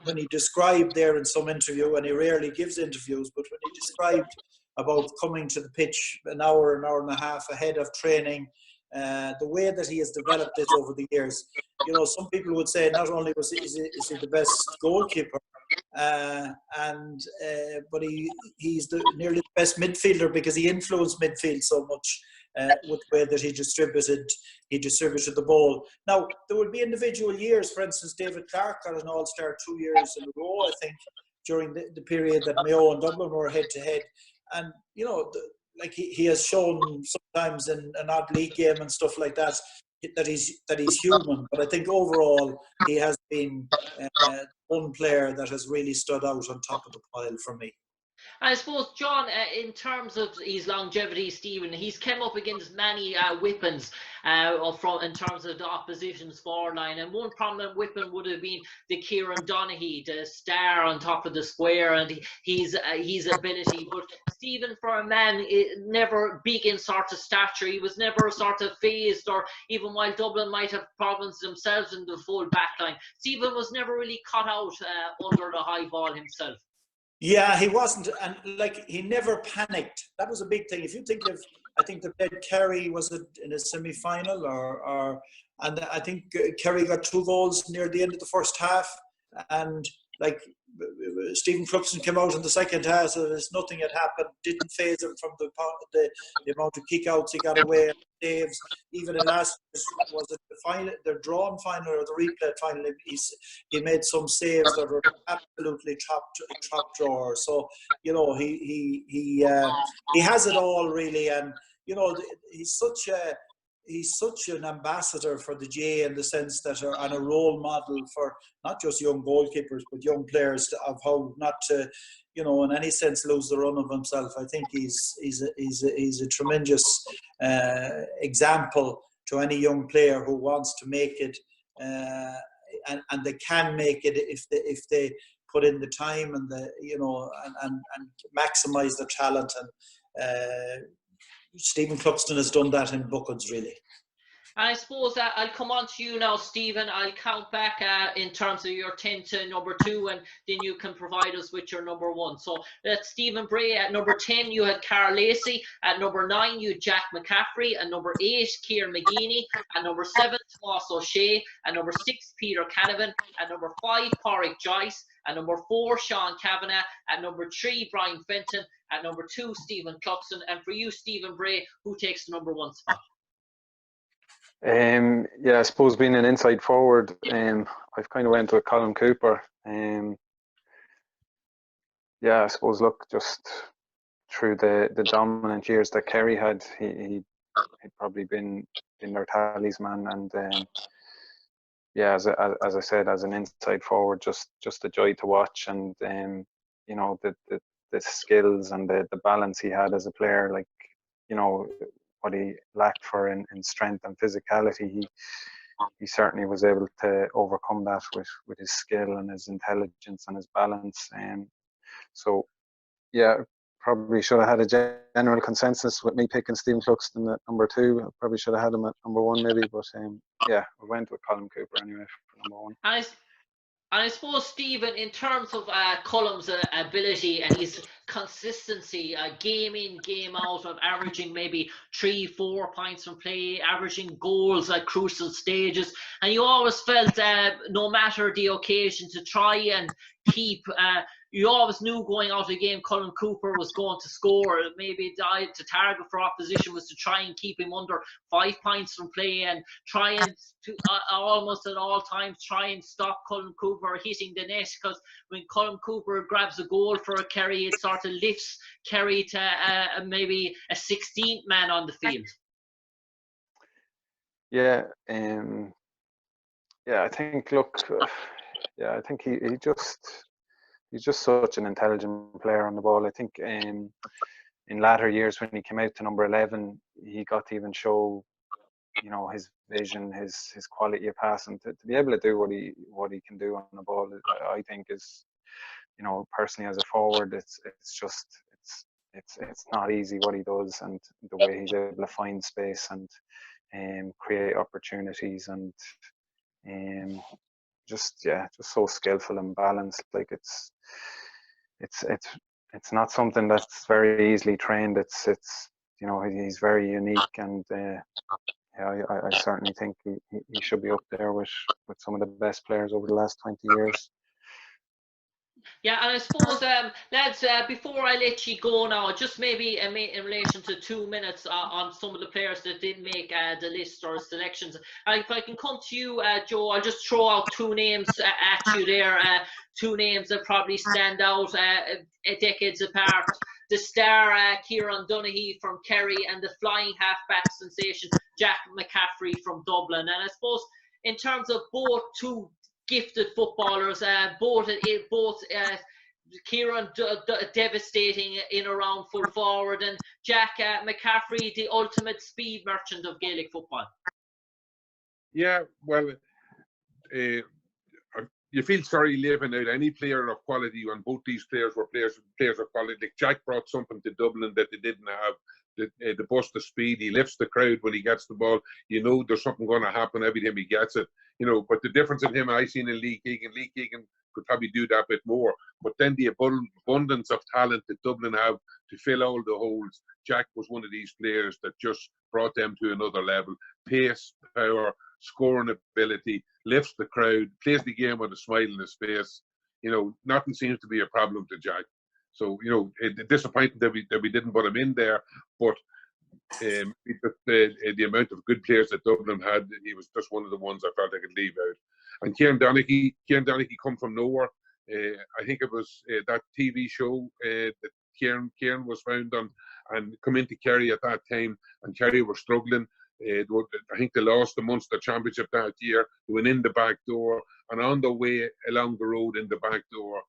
when he described there in some interview, and he rarely gives interviews, but when he described about coming to the pitch an hour and a half ahead of training, the way that he has developed it over the years. You know, some people would say not only is he the best goalkeeper, but he's nearly the best midfielder because he influenced midfield so much with the way that he distributed the ball. Now there will be individual years. For instance, David Clark got an All-Star 2 years in a row, I think, during the period that Mayo and Dublin were head to head. And you know, like he has shown sometimes in an odd league game and stuff like that he's human. But I think overall he has been one player that has really stood out on top of the pile for me. I suppose, John, in terms of his longevity, Stephen, he's come up against many whippings in terms of the opposition's forward line. And one prominent whipping would have been the Kieran Donaghy, the star on top of the square, and his ability. But Stephen, for a man never big in sort of stature, he was never sort of phased, or even while Dublin might have problems themselves in the full back line, Stephen was never really caught out under the high ball himself. Yeah, he wasn't, and like he never panicked. That was a big thing. If you think of, I think the Kerry was in a semi-final, and I think Kerry got 2 goals near the end of the first half, and like Stephen Cluxton came out in the second half, so there's nothing had happened. Didn't phase him from the amount of kickouts he got away, saves. Even in last was it the drawn final or the replay final? He made some saves that were absolutely top drawer. So you know he has it all really, and you know he's such an ambassador for the J in the sense that and a role model for not just young goalkeepers but young players of how not to, you know, in any sense lose the run of himself. I think he's a tremendous example to any young player who wants to make it, and they can make it if they put in the time and the, you know, and maximize their talent. And Stephen Cluxton has done that in buckets, really. And I suppose I'll come on to you now, Stephen. I'll count back in terms of your 10 to number 2, and then you can provide us with your number 1. So that's Stephen Bray. At number 10, you had Carl Lacey. At number 9, you had Jack McCaffrey. At number 8, Kieran McGeeney. At number 7, Tomas O'Shea. At number 6, Peter Canavan. At number 5, Pádraig Joyce. At number 4, Sean Kavanagh. At number 3, Brian Fenton. At number 2, Stephen Cluxton. And for you, Stephen Bray, who takes the number 1 spot? Yeah, I suppose being an inside forward, I've kind of went with Colin Cooper. Yeah, I suppose look, just through the dominant years that Kerry had, he'd probably been their talisman, and yeah, as I said, as an inside forward, just a joy to watch, and you know, the skills and the balance he had as a player, like, you know, what he lacked for in strength and physicality, he certainly was able to overcome that with his skill and his intelligence and his balance. So yeah, probably should have had a general consensus with me picking Stephen Cluxton at number 2. I probably should have had him at number 1 maybe, but yeah, we went with Colin Cooper anyway for number 1. And I suppose, Stephen, in terms of Cullum's ability and his consistency, game in, game out, of averaging maybe 3-4 points from play, averaging goals at crucial stages, and you always felt, no matter the occasion, to try and keep, you always knew going out of the game Colin Cooper was going to score. Maybe the target for opposition was to try and keep him under 5 points from play, and try and almost at all times try and stop Colin Cooper hitting the net, because when Colin Cooper grabs a goal for a Kerry, it sort of lifts Kerry to maybe a 16th man on the field. Yeah, yeah, I think, look, yeah, I think he's just such an intelligent player on the ball. I think in latter years, when he came out to number 11, he got to even show, you know, his vision, his quality of passing, to be able to do what he can do on the ball. I think is, you know, personally as a forward, it's not easy what he does, and the way he's able to find space and create opportunities, and just so skillful and balanced. Like it's not something that's very easily trained. It's you know, he's very unique, and yeah, I certainly think he should be up there with some of the best players over the last 20 years. Yeah, and I suppose, lads, before I let you go now, just maybe in relation to 2 minutes on some of the players that didn't make the list or selections. If I can come to you, Joe, I'll just throw out two names at you there. Two names that probably stand out decades apart. The star Kieran Donaghy from Kerry and the flying halfback sensation Jack McCaffrey from Dublin. And I suppose in terms of both two gifted footballers, both Kieran devastating in around full forward, and Jack McCaffrey, the ultimate speed merchant of Gaelic football. Yeah, well, you feel sorry leaving out any player of quality when both these players were players of quality. Like Jack brought something to Dublin that they didn't have. The burst of speed, he lifts the crowd when he gets the ball. You know there's something going to happen every time he gets it. You know, but the difference in him I seen in Lee Keegan could probably do that bit more. But then the abundance of talent that Dublin have to fill all the holes. Jack was one of these players that just brought them to another level. Pace, power, scoring ability, lifts the crowd, plays the game with a smile on his face. You know, nothing seems to be a problem to Jack. So, you know, disappointing that we didn't put him in there, but the amount of good players that Dublin had, he was just one of the ones I felt I could leave out. And Kieran Donaghy come from nowhere. I think it was that TV show that Kieran was found on and come into Kerry at that time, and Kerry were struggling. I think they lost the Munster Championship that year. They went in the back door, and on the way along the road in the back door,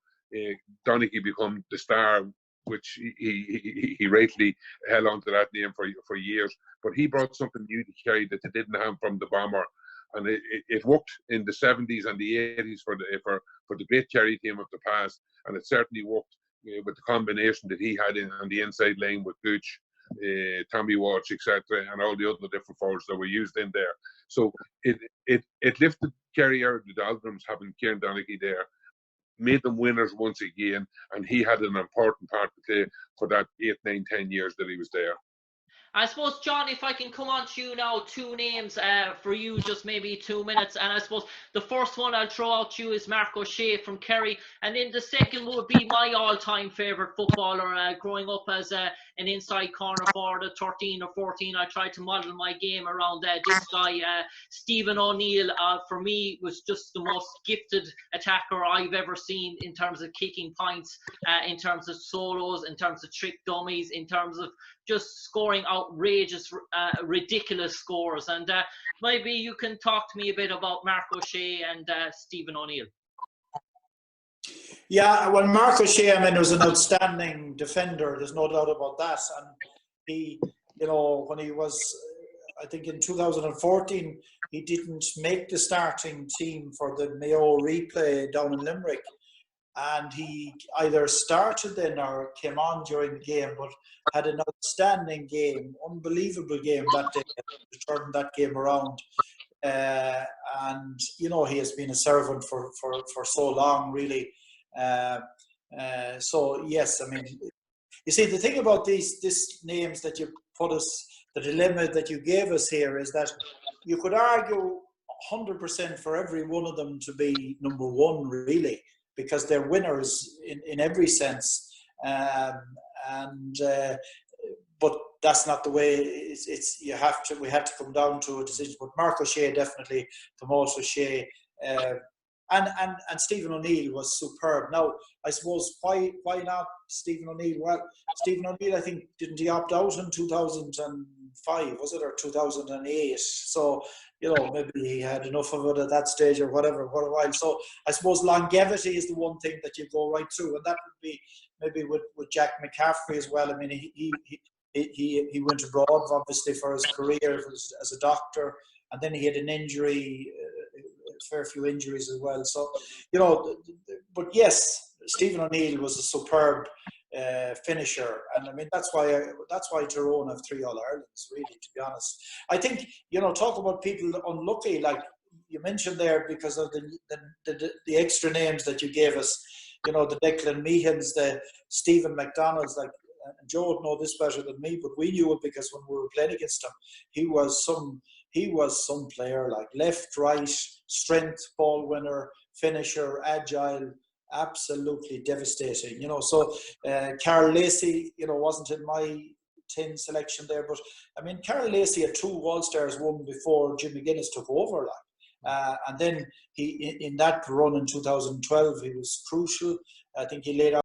Donaghy become the star, which he rightly held on to that name for years. But he brought something new to Kerry that they didn't have from the Bomber, and it worked in the 70s and the 80s for the great Kerry team of the past, and it certainly worked with the combination that he had on the inside lane with Gooch, Tommy Walsh, etc., and all the other different forwards that were used in there. So it lifted Kerry out of the doldrums having Kieran Donaghy there, made them winners once again, and he had an important part to play for that 8, 9, 10 years that he was there. I suppose, John, if I can come on to you now, two names for you, just maybe 2 minutes. And I suppose the first one I'll throw out to you is Mark O'Shea from Kerry. And then the second would be my all-time favourite footballer. Growing up as an inside corner forward at 13 or 14, I tried to model my game around this guy. Stephen O'Neill, for me, was just the most gifted attacker I've ever seen in terms of kicking points, in terms of solos, in terms of trick dummies, in terms of just scoring outrageous, ridiculous scores. And maybe you can talk to me a bit about Mark O'Shea and Stephen O'Neill. Yeah, well, Mark O'Shea, I mean, was an outstanding defender. There's no doubt about that. And he, you know, when he was, I think in 2014, he didn't make the starting team for the Mayo replay down in Limerick. And he either started then or came on during the game, but had an outstanding game, unbelievable game that day, to turn that game around. And, you know, he has been a servant for so long, really. So, yes, I mean, you see, the thing about these names that you put us, the dilemma that you gave us here is that you could argue 100% for every one of them to be number one, really, because they're winners in every sense. But that's not the way it's we had to come down to a decision. But Mark O'Shea, definitely, Tomas O'Shea, and Stephen O'Neill was superb. Now, I suppose why not Stephen O'Neill? Well, Stephen O'Neill, I think, didn't he opt out in 2005, was it, or 2008? So, you know, maybe he had enough of it at that stage or whatever, for a while. So I suppose longevity is the one thing that you go right through, and that would be maybe with Jack McCaffrey as well. I mean, he went abroad, obviously, for his career as a doctor, and then he had an injury, a fair few injuries as well. So, you know, but yes, Stephen O'Neill was a superb finisher, and I mean that's why Tyrone have 3 All-Irelands, really, to be honest. I think, you know, talk about people unlucky, like you mentioned there, because of the extra names that you gave us, you know, the Declan Meehans, the Stephen McDonald's, like, Joe would know this better than me, but we knew it because when we were playing against him, he was some he was some player, like left, right, strength, ball winner, finisher, agile, absolutely devastating. You know, so Carl Lacey, you know, wasn't in my 10 selection there, but I mean, Carl Lacey had 2 All-Stars won before Jim McGuinness took over, like. And then he, in that run in 2012, he was crucial. I think he laid out